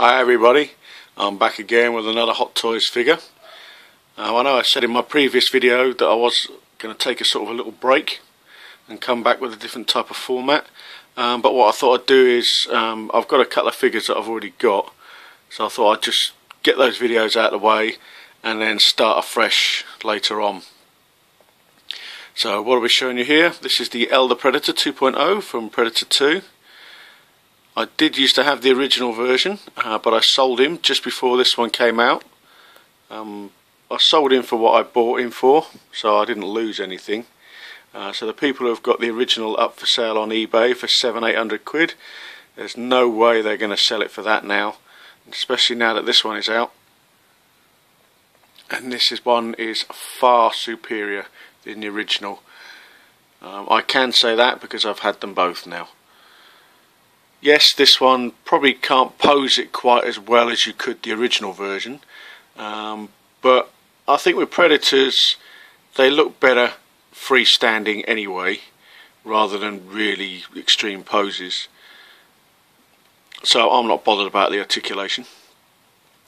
Hi everybody, I'm back again with another Hot Toys figure. I know I said in my previous video that I was going to take a sort of a little break and come back with a different type of format, but what I thought I'd do is I've got a couple of figures that I've already got, so I thought I'd just get those videos out of the way and then start afresh later on. So what are we showing you here? This is the Elder Predator 2.0 from Predator 2. I did used to have the original version, but I sold him just before this one came out. I sold him for what I bought him for, so I didn't lose anything. So the people who have got the original up for sale on eBay for 700-800 quid, there's no way they're going to sell it for that now, especially now that this one is out. And this one is far superior than the original. I can say that because I've had them both now. Yes, this one probably can't pose it quite as well as you could the original version, but I think with Predators they look better freestanding anyway, rather than really extreme poses. So I'm not bothered about the articulation.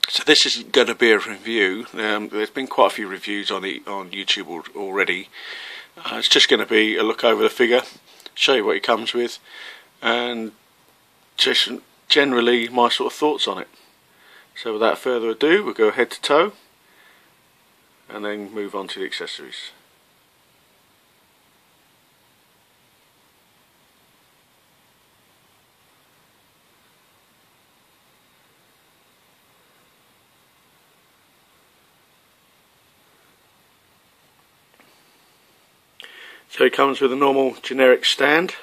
So this isn't going to be a review. There's been quite a few reviews on YouTube already. It's just going to be a look over the figure, show you what it comes with, and just generally my sort of thoughts on it. So without further ado, we'll go head to toe and then move on to the accessories. So it comes with a normal generic stand.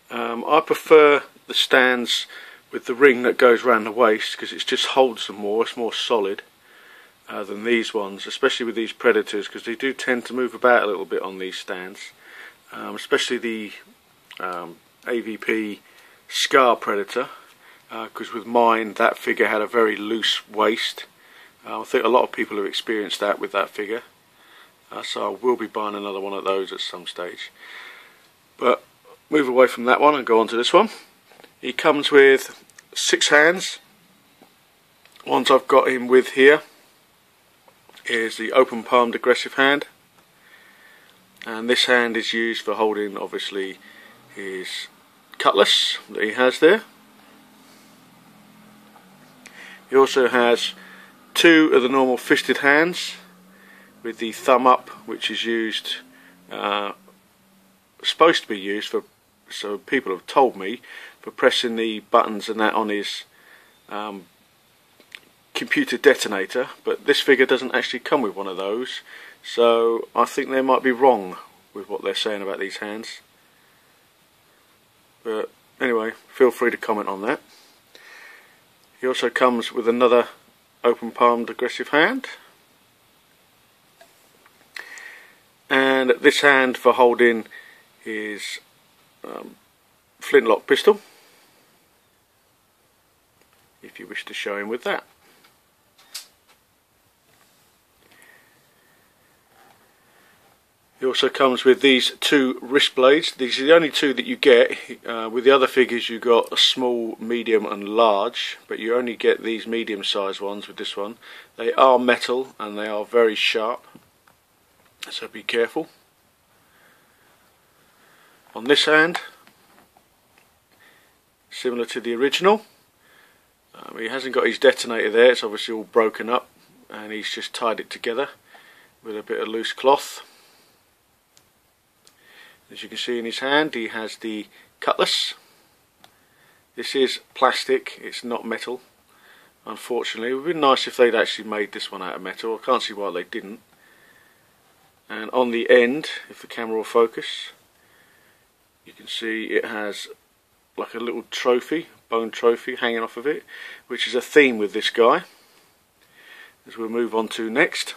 I prefer the stands with the ring that goes around the waist because it just holds them more, it's more solid than these ones, especially with these Predators, because they do tend to move about a little bit on these stands, especially the AVP Scar Predator, because with mine that figure had a very loose waist. I think a lot of people have experienced that with that figure, so I will be buying another one of those at some stage. But move away from that one and go on to this one. He comes with 6 hands. Ones I've got him with here is the open palmed aggressive hand, and this hand is used for holding obviously his cutlass that he has there. He also has 2 of the normal fisted hands with the thumb up, which is used supposed to be used for, so people have told me, for pressing the buttons and that on his computer detonator, but this figure doesn't actually come with one of those, so I think they might be wrong with what they're saying about these hands. But anyway, feel free to comment on that. He also comes with another open palmed aggressive hand, and this hand for holding his flintlock pistol, if you wish to show him with that. He also comes with these 2 wrist blades. These are the only 2 that you get. With the other figures you got a small, medium and large, but you only get these medium sized ones with this one. They are metal and they are very sharp, so be careful. On this hand, similar to the original, he hasn't got his detonator there, it's obviously all broken up, and he's just tied it together with a bit of loose cloth. As you can see in his hand, he has the cutlass. This is plastic, it's not metal, unfortunately. It would be nice if they'd actually made this one out of metal. I can't see why they didn't. And on the end, if the camera will focus, you can see it has like a little trophy, bone trophy hanging off of it, which is a theme with this guy. As we'll move on to next,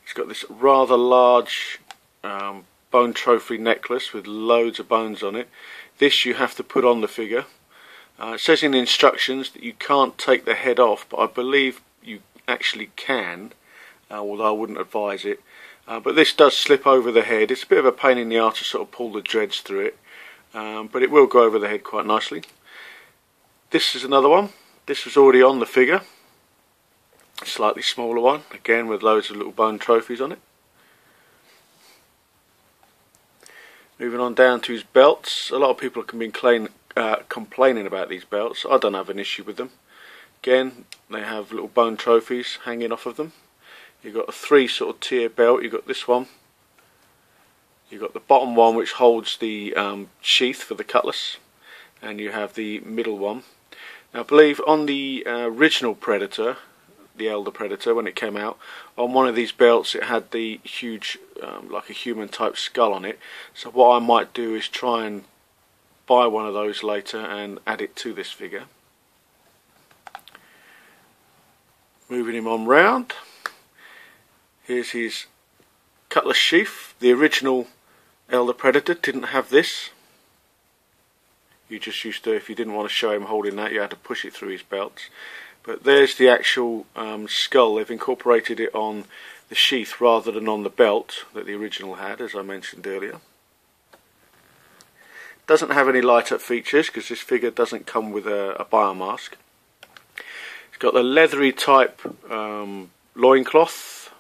he's got this rather large bone trophy necklace with loads of bones on it. This you have to put on the figure. It says in the instructions that you can't take the head off, but I believe you actually can, although I wouldn't advise it. But this does slip over the head. It's a bit of a pain in the arse to sort of pull the dreads through it, but it will go over the head quite nicely. This is another one. This was already on the figure, a slightly smaller one, again with loads of little bone trophies on it. Moving on down to his belts. A lot of people have been complaining about these belts. I don't have an issue with them. Again, they have little bone trophies hanging off of them. You've got a 3 sort of tier belt. You've got this one. You've got the bottom one which holds the sheath for the cutlass, and you have the middle one. Now I believe on the original Predator, the Elder Predator, when it came out, on one of these belts it had the huge like a human type skull on it. So what I might do is try and buy one of those later and add it to this figure. Moving him on round, here's his cutlass sheath. The original Elder Predator didn't have this. You just used to, if you didn't want to show him holding that, you had to push it through his belts. But there's the actual skull. They've incorporated it on the sheath rather than on the belt that the original had, as I mentioned earlier. Doesn't have any light up features because this figure doesn't come with a biomask. It's got the leathery type loincloth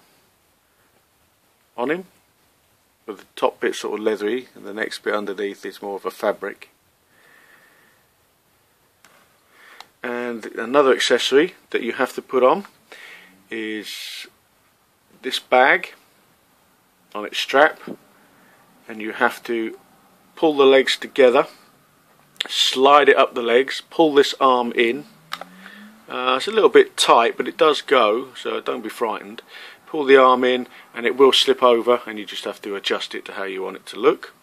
on him, with the top bit sort of leathery and the next bit underneath is more of a fabric. And another accessory that you have to put on is this bag on its strap, and you have to pull the legs together, slide it up the legs, pull this arm in. It's a little bit tight, but it does go, so don't be frightened. Pull the arm in and it will slip over, and you just have to adjust it to how you want it to look.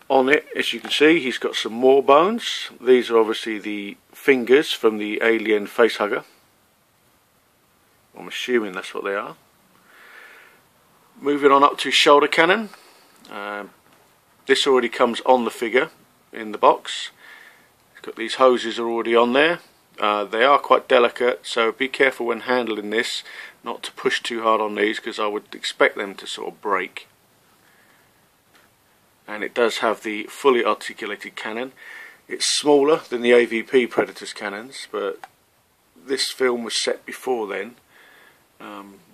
On it, as you can see, he's got some more bones. These are obviously the fingers from the alien facehugger. I'm assuming that's what they are. Moving on up to shoulder cannon. This already comes on the figure in the box. It's got these hoses are already on there. They are quite delicate, so be careful when handling this not to push too hard on these, because I would expect them to sort of break. And it does have the fully articulated cannon. It's smaller than the AVP Predator's cannons, but this film was set before then.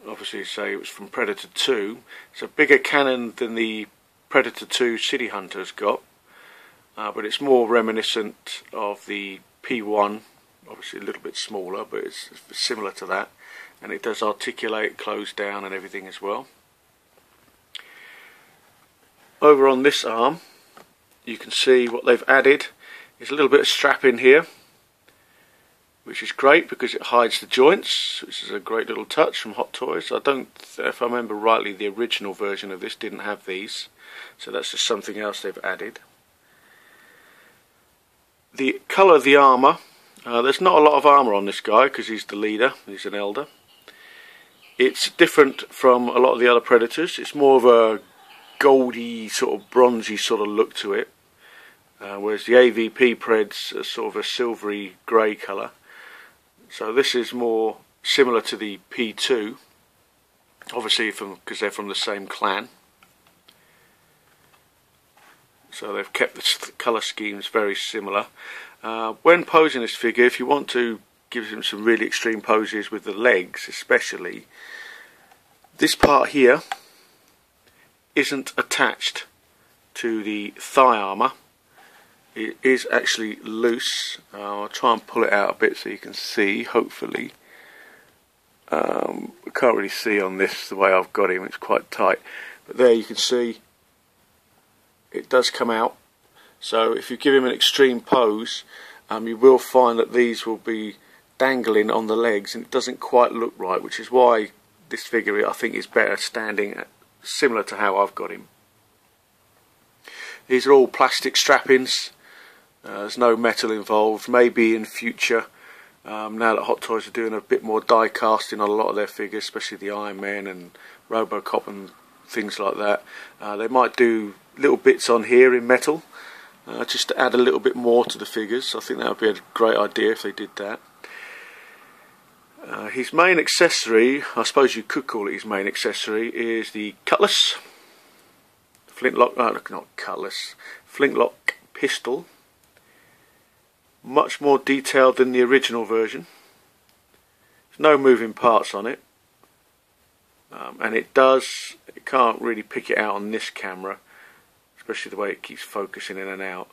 Obviously, say it was from Predator 2. It's a bigger cannon than the Predator 2 City Hunter's got, but it's more reminiscent of the P1. Obviously a little bit smaller, but it's similar to that, and it does articulate, close down and everything as well. Over on this arm you can see what they've added is a little bit of strap in here, which is great because it hides the joints, which is a great little touch from Hot Toys. I don't, if I remember rightly, the original version of this didn't have these, so that's just something else they've added. The colour of the armour, there's not a lot of armour on this guy because he's the leader, he's an elder. It's different from a lot of the other Predators. It's more of a goldy, sort of bronzy sort of look to it, whereas the AVP Preds are sort of a silvery grey colour. So this is more similar to the P2, obviously because they're from the same clan. So they've kept the colour schemes very similar. When posing this figure, if you want to give him some really extreme poses with the legs especially, this part here isn't attached to the thigh armour. It is actually loose. I'll try and pull it out a bit so you can see, hopefully. I can't really see on this the way I've got him, it's quite tight. But there you can see it does come out. So if you give him an extreme pose, you will find that these will be dangling on the legs, and it doesn't quite look right, which is why this figure I think is better standing similar to how I've got him. These are all plastic strappings. There's no metal involved. Maybe in future, now that Hot Toys are doing a bit more die casting on a lot of their figures, especially the Iron Man and Robocop and things like that, they might do little bits on here in metal, just to add a little bit more to the figures. I think that would be a great idea if they did that. His main accessory, I suppose you could call it his main accessory, is the cutlass, flintlock, not cutlass, flintlock pistol. much more detailed than the original version. There's no moving parts on it, and it can't really pick it out on this camera, especially the way it keeps focusing in and out,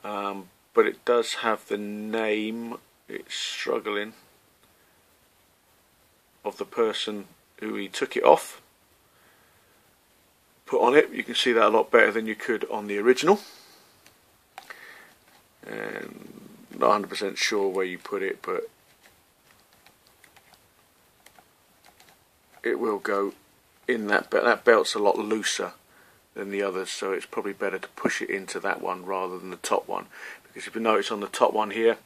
but it does have the name, it's struggling, of the person who he took it off, put on it. You can see that a lot better than you could on the original, and not 100% sure where you put it, but it will go in that belt. That belt's a lot looser than the others, so it's probably better to push it into that one rather than the top one, because if you notice on the top one here,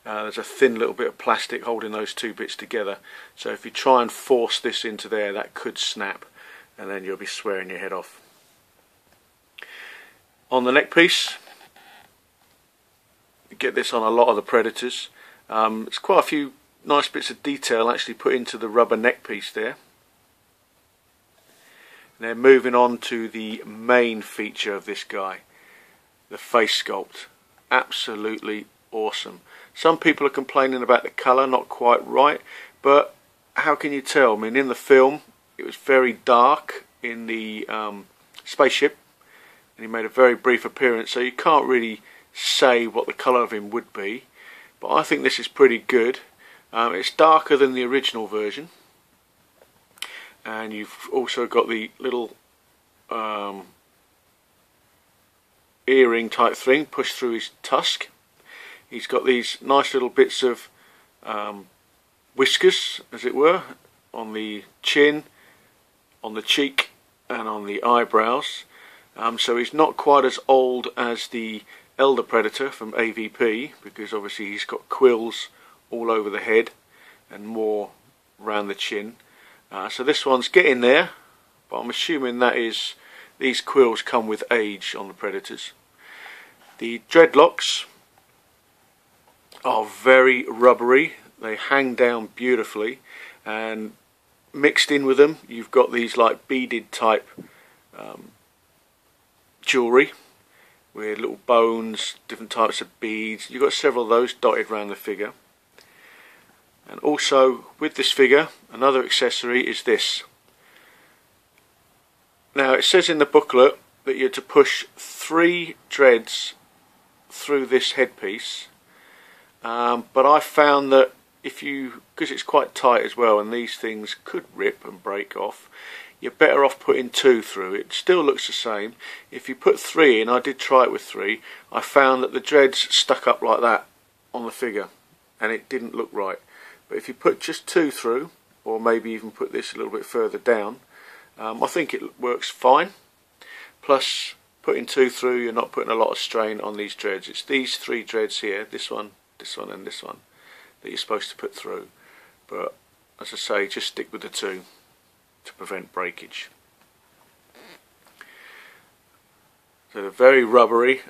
there's a thin little bit of plastic holding those two bits together, so if you try and force this into there, that could snap and then you'll be swearing your head off. On the neck piece, you get this on a lot of the Predators. It's quite a few nice bits of detail actually put into the rubber neck piece there. And then moving on to the main feature of this guy, the face sculpt. Absolutely awesome. Some people are complaining about the colour, not quite right, but how can you tell? I mean, in the film it was very dark in the spaceship, and he made a very brief appearance, so you can't really say what the colour of him would be, but I think this is pretty good. It's darker than the original version, and you've also got the little earring type thing pushed through his tusk. He's got these nice little bits of whiskers, as it were, on the chin, on the cheek and on the eyebrows. So he's not quite as old as the Elder Predator from AVP, because obviously he's got quills all over the head and more around the chin. So this one's getting there, but I'm assuming that is, these quills come with age on the Predators. The dreadlocks are very rubbery, they hang down beautifully, and mixed in with them you've got these like beaded type jewellery with little bones, different types of beads. You've got several of those dotted around the figure. And also with this figure, another accessory is this. Now it says in the booklet that you're to push 3 dreads through this headpiece, but I found that if you, because it's quite tight as well and these things could rip and break off, you're better off putting 2 through. It still looks the same. If you put 3 in, I did try it with 3, I found that the dreads stuck up like that on the figure and it didn't look right. But if you put just 2 through, or maybe even put this a little bit further down, I think it works fine. Plus, putting 2 through, you're not putting a lot of strain on these dreads. It's these 3 dreads here, this one and this one, that you're supposed to put through. But as I say, just stick with the 2 to prevent breakage. So they're very rubbery,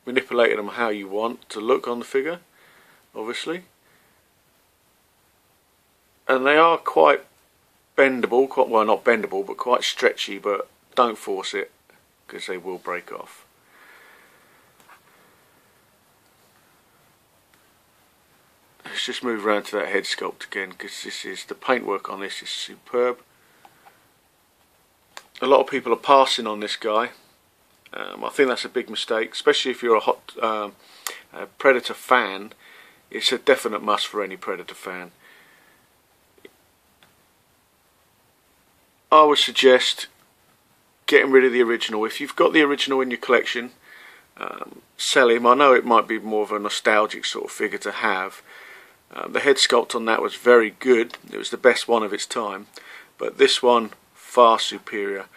manipulating them how you want to look on the figure, obviously. And they are quite bendable, well not bendable, but quite stretchy, but don't force it, because they will break off. Let's just move around to that head sculpt again, because the paintwork on this is superb. A lot of people are passing on this guy. I think that's a big mistake, especially if you're a Predator fan. It's a definite must for any Predator fan. I would suggest getting rid of the original. If you've got the original in your collection, sell him. I know it might be more of a nostalgic sort of figure to have. The head sculpt on that was very good. It was the best one of its time, but this one far superior.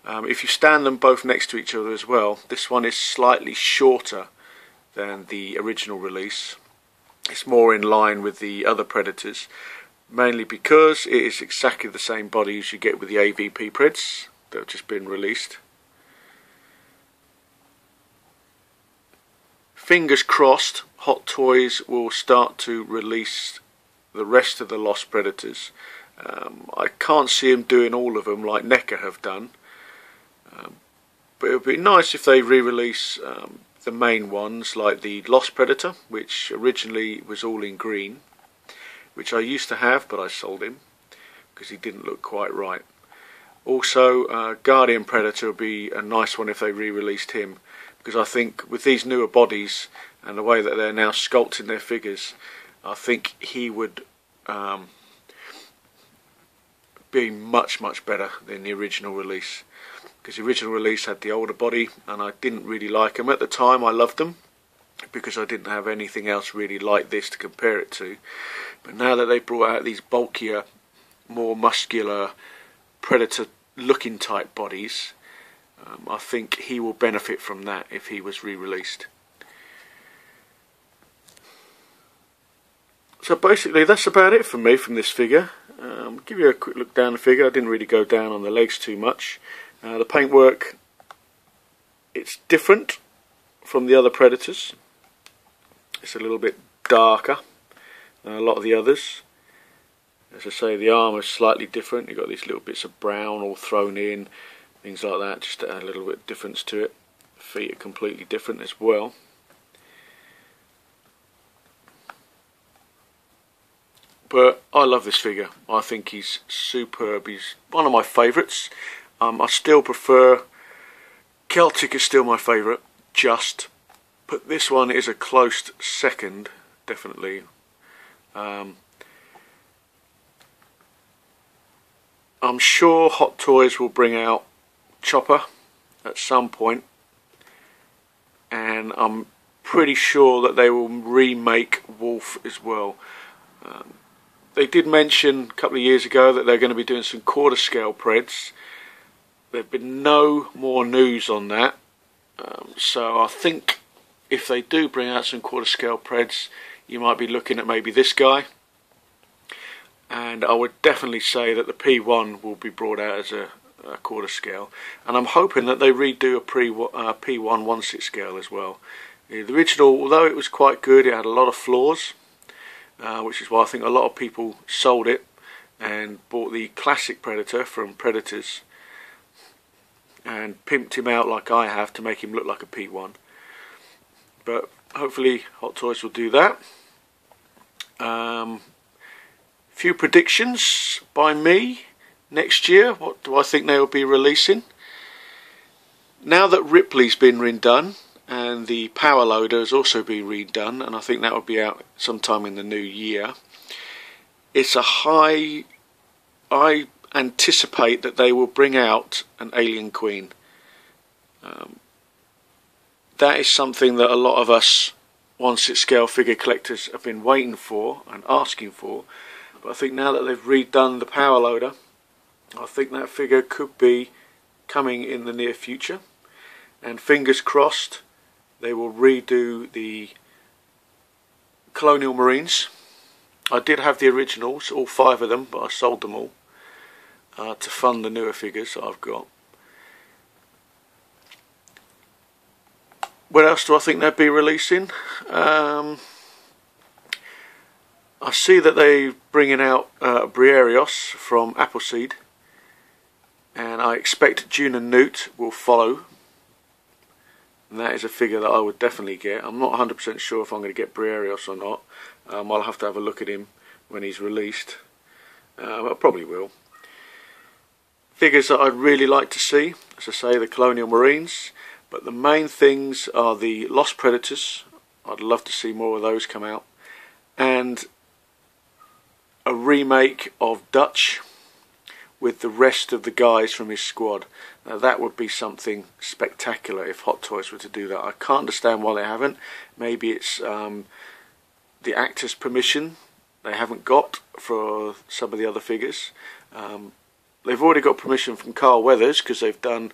If you stand them both next to each other as well, this one is slightly shorter than the original release. It's more in line with the other Predators, mainly because it is exactly the same body as you get with the AVP Preds that have just been released. Fingers crossed, Hot Toys will start to release the rest of the Lost Predators. I can't see them doing all of them like NECA have done, but it would be nice if they re-release the main ones, like the Lost Predator, which originally was all in green, which I used to have, but I sold him because he didn't look quite right. Also, Guardian Predator would be a nice one if they re-released him, because I think with these newer bodies and the way that they're now sculpting their figures, I think he would be much better than the original release, because the original release had the older body and I didn't really like him. At the time I loved them because I didn't have anything else really like this to compare it to, but now that they brought out these bulkier, more muscular Predator looking type bodies, I think he will benefit from that if he was re-released. So basically that's about it from me from this figure. Give you a quick look down the figure. I didn't really go down on the legs too much. The paintwork, it's different from the other Predators. It's a little bit darker than a lot of the others. As I say, the armour is slightly different. You've got these little bits of brown all thrown in, things like that, just to add a little bit of difference to it. The feet are completely different as well. But I love this figure. I think he's superb. He's one of my favourites. I still prefer... Celtic is still my favourite, but this one is a close second, definitely. I'm sure Hot Toys will bring out Chopper at some point, and I'm pretty sure that they will remake Wolf as well. They did mention a couple of years ago that they're going to be doing some quarter scale Preds. There's been no more news on that, so I think if they do bring out some quarter scale Preds, you might be looking at maybe this guy. And I would definitely say that the P1 will be brought out as a quarter scale, and I'm hoping that they redo a P1 1/6 scale as well. The original, although it was quite good, it had a lot of flaws, which is why I think a lot of people sold it and bought the classic Predator from Predators and pimped him out like I have to make him look like a P1. But hopefully Hot Toys will do that. Few predictions by me next year. What do I think they will be releasing? Now that Ripley's been redone and the Power Loader has also been redone, and I think that will be out sometime in the new year, it's a high... I anticipate that they will bring out an Alien Queen. That is something that a lot of us 1/6 scale figure collectors have been waiting for and asking for. But I think now that they've redone the Power Loader, I think that figure could be coming in the near future. And fingers crossed they will redo the Colonial Marines. I did have the originals, all 5 of them, but I sold them all to fund the newer figures that I've got. What else do I think they'll be releasing? I see that they're bringing out Briareos from Appleseed, and I expect June and Newt will follow, and that is a figure that I would definitely get. I'm not 100% sure if I'm going to get Briareos or not. I'll have to have a look at him when he's released. I probably will. Figures that I'd really like to see, as I say, the Colonial Marines, but the main things are the Lost Predators. I'd love to see more of those come out, and a remake of Dutch with the rest of the guys from his squad. Now that would be something spectacular if Hot Toys were to do that. I can't understand why they haven't. Maybe it's the actors' permission they haven't got for some of the other figures. They've already got permission from Carl Weathers because they've done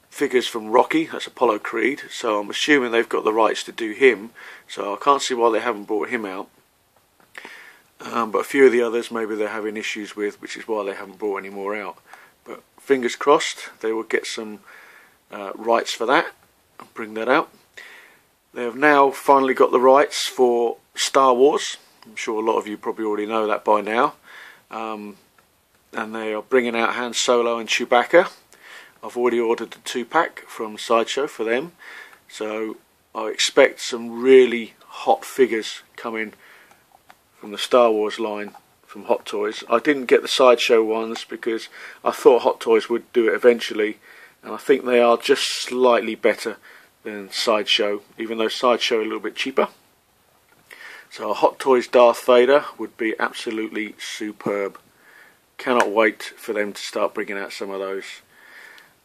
figures from Rocky, that's Apollo Creed, so I'm assuming they've got the rights to do him, so I can't see why they haven't brought him out. But a few of the others maybe they're having issues with, which is why they haven't brought any more out. But fingers crossed they will get some rights for that and bring that out. They have now finally got the rights for Star Wars. I'm sure a lot of you probably already know that by now. And they are bringing out Han Solo and Chewbacca. I've already ordered the 2-pack from Sideshow for them, so I expect some really hot figures coming from the Star Wars line from Hot Toys. I didn't get the Sideshow ones because I thought Hot Toys would do it eventually, and I think they are just slightly better than Sideshow, even though Sideshow are a little bit cheaper. So a Hot Toys Darth Vader would be absolutely superb. Cannot wait for them to start bringing out some of those.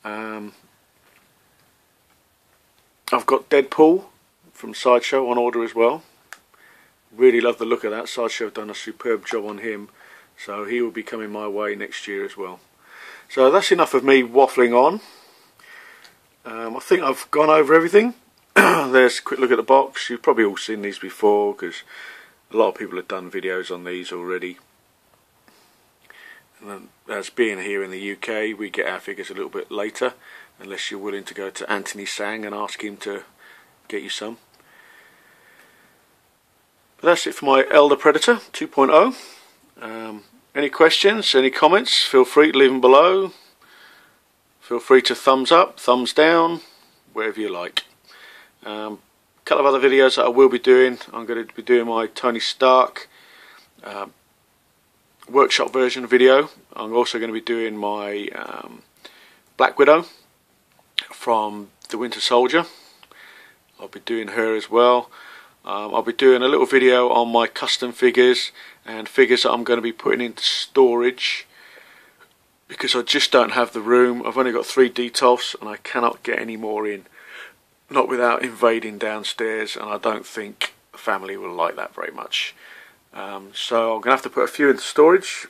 I've got Deadpool from Sideshow on order as well. Really love the look of that. Sideshow have done a superb job on him, so he will be coming my way next year as well. So that's enough of me waffling on. I think I've gone over everything. There's a quick look at the box. You've probably all seen these before because a lot of people have done videos on these already. And as being here in the UK, we get our figures a little bit later, unless you're willing to go to Anthony Sang and ask him to get you some. But that's it for my Elder Predator 2.0. Any questions, any comments, feel free to leave them below. Feel free to thumbs up, thumbs down, whatever you like. A couple of other videos that I will be doing. I'm going to be doing my Tony Stark workshop version video. I'm also going to be doing my Black Widow from the Winter Soldier. I'll be doing her as well. I'll be doing a little video on my custom figures and figures that I'm going to be putting into storage because I just don't have the room. I've only got 3 Detolfs and I cannot get any more in, not without invading downstairs, and I don't think the family will like that very much. So I'm going to have to put a few into storage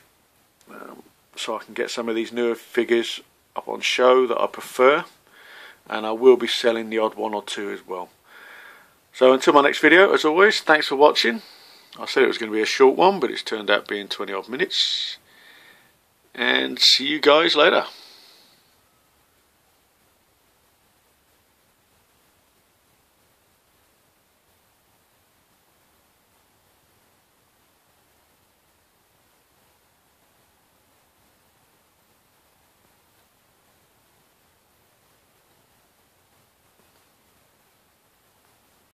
so I can get some of these newer figures up on show that I prefer, and I will be selling the odd 1 or 2 as well. So until my next video, as always, thanks for watching. I said it was going to be a short one, but it's turned out being 20 odd minutes. And see you guys later.